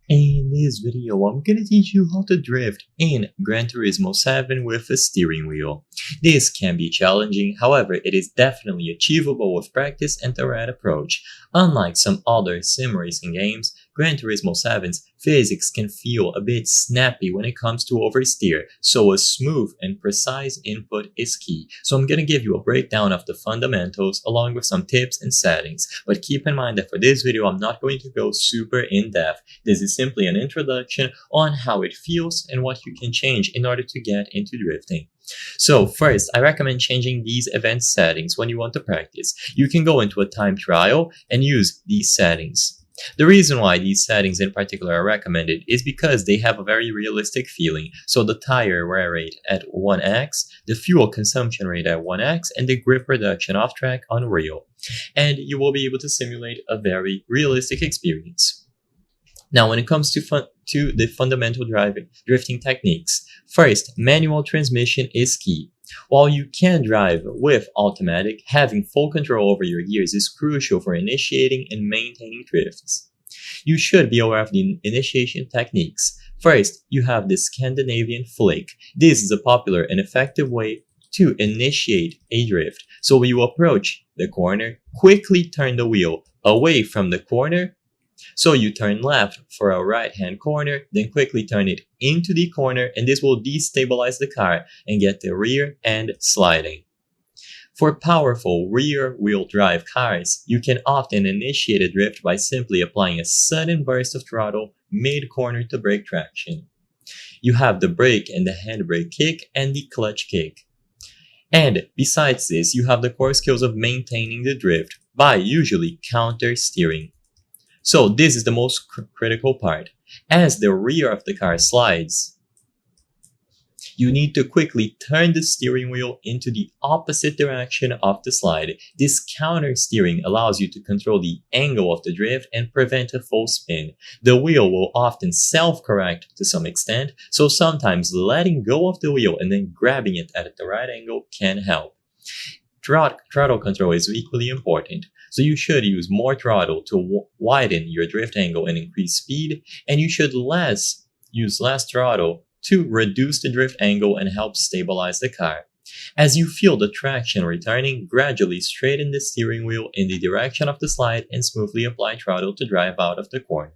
In this video, I'm gonna teach you how to drift in Gran Turismo 7 with a steering wheel. This can be challenging, however, it is definitely achievable with practice and the right approach. Unlike some other sim racing games, Gran Turismo 7's physics can feel a bit snappy when it comes to oversteer, so a smooth and precise input is key. So I'm gonna give you a breakdown of the fundamentals along with some tips and settings, but keep in mind that for this video I'm not going to go super in-depth. This is simply an introduction on how it feels and what you can change in order to get into drifting. So first, I recommend changing these event settings when you want to practice. You can go into a time trial and use these settings. The reason why these settings in particular are recommended is because they have a very realistic feeling. So the tire wear rate at 1x, the fuel consumption rate at 1x, and the grip reduction off track on real. And you will be able to simulate a very realistic experience. Now, when it comes to the fundamental drifting techniques, first, manual transmission is key. While you can drive with automatic, having full control over your gears is crucial for initiating and maintaining drifts. You should be aware of the initiation techniques. First, you have the Scandinavian flick. This is a popular and effective way to initiate a drift. So when you approach the corner, quickly turn the wheel away from the corner. So you turn left for a right-hand corner, then quickly turn it into the corner, and this will destabilize the car and get the rear end sliding. For powerful rear-wheel drive cars, you can often initiate a drift by simply applying a sudden burst of throttle mid-corner to break traction. You have the brake and the handbrake kick and the clutch kick. And besides this, you have the core skills of maintaining the drift by usually counter-steering. So this is the most critical part. As the rear of the car slides, you need to quickly turn the steering wheel into the opposite direction of the slide. This counter steering allows you to control the angle of the drift and prevent a full spin. The wheel will often self-correct to some extent, so sometimes letting go of the wheel and then grabbing it at the right angle can help. Throttle control is equally important. So you should use more throttle to widen your drift angle and increase speed, and you should use less throttle to reduce the drift angle and help stabilize the car. As you feel the traction returning, gradually straighten the steering wheel in the direction of the slide and smoothly apply throttle to drive out of the corner.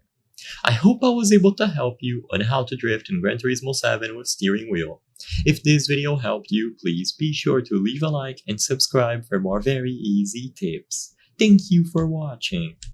I hope I was able to help you on how to drift in Gran Turismo 7 with steering wheel. If this video helped you, please be sure to leave a like and subscribe for more very easy tips. Thank you for watching.